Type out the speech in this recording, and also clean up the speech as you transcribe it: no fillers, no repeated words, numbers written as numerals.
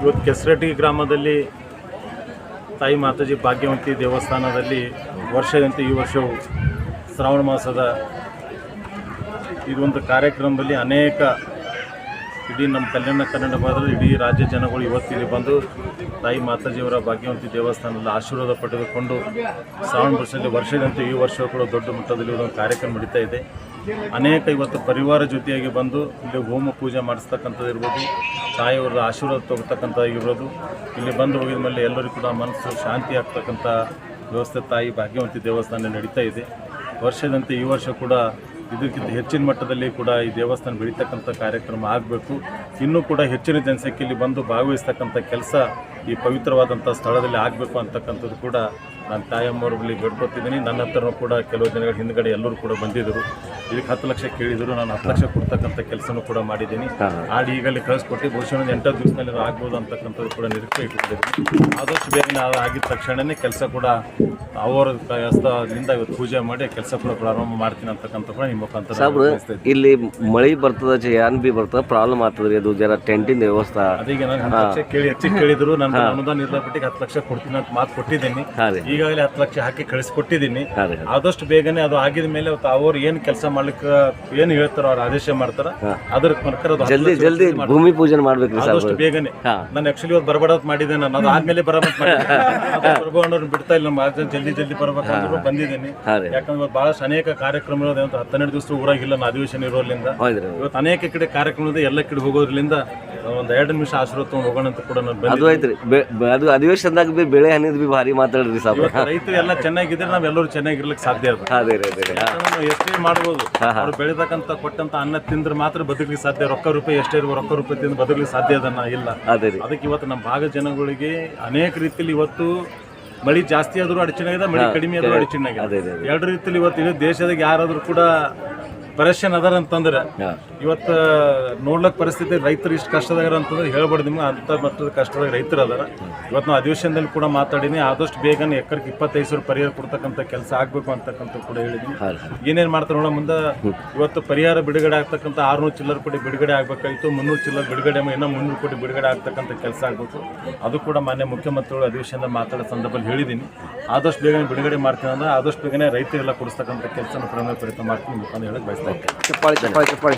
ಇವತ್ತು ಕೆಸರಟ್ಟಿ ಗ್ರಾಮದಲ್ಲಿ ತಾಯಿ ಮಾತಾಜಿ ಭಾಗ್ಯವಂತಿ ದೇವಸ್ಥಾನದಲ್ಲಿ ವರ್ಷದಂತೆ ಈ ವರ್ಷವು ಶ್ರಾವಣ ಮಾಸದ ಇದೊಂದು ಕಾರ್ಯಕ್ರಮದಲ್ಲಿ ಅನೇಕ ಇಡೀ ನಮ್ಮ ಕಲ್ಯಾಣ ಕನ್ನಡ ಭಾಗದಲ್ಲಿ ಇಡೀ ರಾಜ್ಯ ಜನಗಳು ಇವತ್ತಿಲ್ಲಿ ಬಂದು ತಾಯಿ ಮಾತಾಜಿಯವರ ಭಾಗ್ಯವಂತಿ ದೇವಸ್ಥಾನದಲ್ಲಿ ಆಶೀರ್ವಾದ ಪಡೆದುಕೊಂಡು ಶ್ರಾವಣ ವರ್ಷದಲ್ಲಿ ವರ್ಷದಂತೆ ಈ ವರ್ಷ ಕೂಡ ದೊಡ್ಡ ಮಟ್ಟದಲ್ಲಿ ಒಂದು ಕಾರ್ಯಕ್ರಮ ನಡೀತಾ ಇದೆ. ಅನೇಕ ಇವತ್ತು ಪರಿವಾರ ಜೊತೆಯಾಗಿ ಬಂದು ಇಲ್ಲಿ ಹೋಮ ಪೂಜೆ ಮಾಡಿಸ್ತಕ್ಕಂಥದ್ದು ಇರ್ಬೋದು, ತಾಯಿಯವರ ಆಶೀರ್ವಾದ ತಗೋತಕ್ಕಂಥದ್ದಾಗಿರ್ಬೋದು. ಇಲ್ಲಿ ಬಂದು ಹೋಗಿದ ಮೇಲೆ ಎಲ್ಲರಿಗೂ ಕೂಡ ಮನಸ್ಸು ಶಾಂತಿ ಆಗ್ತಕ್ಕಂಥ ವ್ಯವಸ್ಥೆ ತಾಯಿ ಭಾಗ್ಯವಂತಿ ದೇವಸ್ಥಾನ ನಡೀತಾ ಇದೆ. ವರ್ಷದಂತೆ ಈ ವರ್ಷ ಕೂಡ ಇದಕ್ಕಿಂತ ಹೆಚ್ಚಿನ ಮಟ್ಟದಲ್ಲಿ ಕೂಡ ಈ ದೇವಸ್ಥಾನ ಬೆಳೀತಕ್ಕಂಥ ಕಾರ್ಯಕ್ರಮ ಆಗಬೇಕು. ಇನ್ನೂ ಕೂಡ ಹೆಚ್ಚಿನ ಜನಸಂಖ್ಯೆಯಲ್ಲಿ ಬಂದು ಭಾಗವಹಿಸ್ತಕ್ಕಂಥ ಕೆಲಸ ಈ ಪವಿತ್ರವಾದಂಥ ಸ್ಥಳದಲ್ಲಿ ಆಗಬೇಕು ಅಂತಕ್ಕಂಥದ್ದು ಕೂಡ ನಾನು ತಾಯಮ್ಮವ್ರ ಬಳಿ ಬೇಡ್ಕೊತಿದ್ದೀನಿ. ನನ್ನ ಹತ್ರನೂ ಕೂಡ ಕೆಲವು ದಿನಗಳ ಹಿಂದ್ಗಡೆ ಎಲ್ಲರೂ ಕೂಡ ಬಂದಿದ್ದರು. ಇದಕ್ಕೆ 10 ಲಕ್ಷ ಕೇಳಿದರು. ನಾನು 10 ಲಕ್ಷ ಕೊಡ್ತಕ್ಕಂಥ ಕೆಲಸನೂ ಕೂಡ ಮಾಡಿದ್ದೀನಿ. ಆಡಿ ಈಗಲೇ ಕಳಿಸ್ಕೊಟ್ಟು ಬಹುಶಃ ಒಂದು 8 ದಿವಸದಲ್ಲಿ ಅದು ಆಗ್ಬೋದು ಅಂತಕ್ಕಂಥದ್ದು ಕೂಡ ನಿರೀಕ್ಷೆ ಇಟ್ಕೊಂಡಿದ್ದೀನಿ. ಆದಷ್ಟು ಬೇಗನೆ ಆಗಿದ ತಕ್ಷಣವೇ ಕೆಲಸ ಕೂಡ ಅವರ ಹಸ್ತದಿಂದ ಇವತ್ತು ಪೂಜೆ ಮಾಡಿ ಕೆಲಸ ಕೂಡ ಪ್ರಾರಂಭ ಮಾಡ್ತೀನಿ ಅಂತಕ್ಕಂಥ ಕೂಡ ನಿಮ್ಮ ಮುಖಾಂತರ. ಇಲ್ಲಿ ಮಳೆ ಬರ್ತದ ಏನ್ ಬಿ ಬರ್ತದ ಪ್ರಾಬ್ಲಮ್ ಆಗ್ತದ್ರಿ, ಅದು ಜರ ಟೆಂಟಿನ ವ್ಯವಸ್ಥೆ ಅದೀಗ ನಾನು 10 ಲಕ್ಷ ಕೇಳಿ ಹೆಚ್ಚಿಗೆ ಕೇಳಿದ್ರು. ನಾನು ಅನುದಾನ ಇರ್ಲಪಟ್ಟಿಗೆ 10 ಲಕ್ಷ ಕೊಡ್ತೀನಿ ಅಂತ ಮಾತು ಕೊಟ್ಟಿದ್ದೀನಿ. ಈಗಾಗಲೇ 10 ಲಕ್ಷ ಹಾಕಿ ಕಳಿಸ್ಕೊಟ್ಟಿದ್ದೀನಿ. ಆದಷ್ಟು ಬೇಗನೆ ಅದು ಆಗಿದ ಮೇಲೆ ಅವ್ರು ಏನು ಕೆಲಸ ಮಾಡ್ಲಿಕ್ಕೆ ಏನು ಹೇಳ್ತಾರೋ ಅವ್ರು ಆದೇಶ ಮಾಡ್ತಾರ ಅದ್ರ ಪ್ರಕಾರ ಜಲ್ದಿ ಭೂಮಿ ಪೂಜೆ ಮಾಡ್ಬೇಕು. ಆದಷ್ಟು ಬೇಗನೆ ನಾನು ಆಕ್ಚುಲಿ ಇವತ್ತು ಬರಬಾರ್ದು ಮಾಡಿದ್ದೆ. ನಾನು ಅದು ಆದ್ಮೇಲೆ ಬರಬಣ್ಣವ್ರನ್ನ ಬಿಡ್ತಾ ಇಲ್ಲ. ನಮ್ಮ ಜಲ್ದಿ ಬರ್ಬೇಕಂದ್ರು ಬಂದಿದ್ದೀನಿ. ಯಾಕಂದ್ರೆ ಬಹಳಷ್ಟು ಅನೇಕ ಕಾರ್ಯಕ್ರಮ 12 ದಿವಸ ಊರಾಗಿಲ್ಲ, ನಾನು ಅಧಿವೇಶನ ಇರೋದ್ರಿಂದ ಇವತ್ತು ಅನೇಕ ಕಡೆ ಕಾರ್ಯಕ್ರಮದ ಎಲ್ಲ ಕಡೆ ಹೋಗೋದ್ರಿಂದ ಒಂದು 2 ನಿಮಿಷ ಆಶೀರ್ವಾದ ತಗೊಂಡು ಹೋಗೋಣ ಅಂತ ಕೂಡ ನಾನು ಅದು ಅಧಿವೇಶನದಾಗ ಬಿ ಬೆಳೆ ಹನಿದ್ ಬಿ ಭಾರಿ ಮಾತಾಡ್ರಿ ಸಾಬ್. ರೈತರು ಎಲ್ಲ ಚೆನ್ನಾಗಿದ್ರೆ ನಾವೆಲ್ಲರೂ ಚೆನ್ನಾಗಿರ್ಲಿಕ್ಕೆ ಸಾಧ್ಯ ಅದ. ಎಷ್ಟೇ ಮಾಡ್ಬೋದು, ಅವ್ರು ಬೆಳೆದಕ್ಕಂತ ಕೊಟ್ಟಂತ ಅನ್ನ ತಿಂದ್ರೆ ಮಾತ್ರ ಬದುಕಲಿಕ್ಕೆ ಸಾಧ್ಯ. ರೊಕ್ಕ ರೂಪಾಯಿ ಎಷ್ಟೇ ಇರುವ ರೊಕ್ಕ ರೂಪಾಯಿ ತಿಂದು ಬದುಕಲಿಕ್ಕೆ ಸಾಧ್ಯ ಅದನ್ನ ಇಲ್ಲ. ಅದಕ್ಕೆ ಇವತ್ತು ನಮ್ಮ ಭಾಗ ಜನಗಳಿಗೆ ಅನೇಕ ರೀತಿಯಲ್ಲಿ ಇವತ್ತು ಮಳಿ ಜಾಸ್ತಿ ಆದ್ರೂ ಅಡಚಣೆ ಆಗಿದೆ, ಮಳಿ ಕಡಿಮೆ ಆದ್ರೂ ಅಡಚಣೆ ಆಗಿದೆ. 2 ರೀತಿಯಲ್ಲಿ ಇವತ್ತು ಇಡೀ ದೇಶದಾಗ ಯಾರಾದ್ರೂ ಕೂಡ ಪರೇಶಾನ್ ಅದಾರ ಅಂತಂದ್ರೆ ಇವತ್ತು ನೋಡ್ಲಕ್ ಪರಿಸ್ಥಿತಿ ರೈತರು ಇಷ್ಟು ಕಷ್ಟದಾಗಾರ ಅಂತಂದ್ರೆ ಹೇಳ್ಬಾರ್ದು ನಿಮ್ಗೆ. ಅಂತ ಮಟ್ಟದ ಕಷ್ಟದಾಗ ರೈತರು ಅದಾರ. ಇವತ್ತು ನಾವು ಅಧಿವೇಶನದಲ್ಲಿ ಕೂಡ ಮಾತಾಡಿನಿ. ಆದಷ್ಟು ಬೇಗನೆ ಎಕರೆಗೆ 25,000 ಪರಿಹಾರ ಕೊಡ್ತಕ್ಕಂಥ ಕೆಲಸ ಆಗ್ಬೇಕು ಅಂತಕ್ಕಂಥ ಕೂಡ ಹೇಳಿದ್ವಿ. ಏನೇನು ಮಾಡ್ತಾರೆ ನೋಡೋ ಮುಂದೆ ಇವತ್ತು ಪರಿಹಾರ ಬಿಡುಗಡೆ ಆಗ್ತಕ್ಕಂಥ 600 ಚಿಲ್ಲರ್ ಕೋಟಿ ಬಿಡುಗಡೆ ಆಗ್ಬೇಕಾಯ್ತು. 300 ಚಿಲ್ಲರ್ ಬಿಡುಗಡೆ ಇನ್ನೂ 300 ಕೋಟಿ ಬಿಡುಗಡೆ ಆಗ್ತಕ್ಕಂಥ ಕೆಲಸ ಆಗ್ಬೇಕು. ಅದು ಕೂಡ ಮಾನ್ಯ ಮುಖ್ಯಮಂತ್ರಿಗಳು ಅಧಿವೇಶನದಲ್ಲಿ ಮಾತಾಡೋ ಸಂದರ್ಭದಲ್ಲಿ ಹೇಳಿದ್ದೀನಿ. ಆದಷ್ಟು ಬೇಗನೆ ಬಿಡುಗಡೆ ಮಾಡ್ತೀನಿ ಅಂದ್ರೆ ಆದಷ್ಟು ಬೇಗನೆ ರೈತರೆಲ್ಲ ಕೊಡಿಸ್ತಕ್ಕಂಥ ಕೆಲಸ ಪ್ರಯತ್ನ ಮಾಡ್ತೀನಿ ಅಂತ ಹೇಳಕ್ ಬಯಸ್ತಾ ಇದ್ದೀನಿ.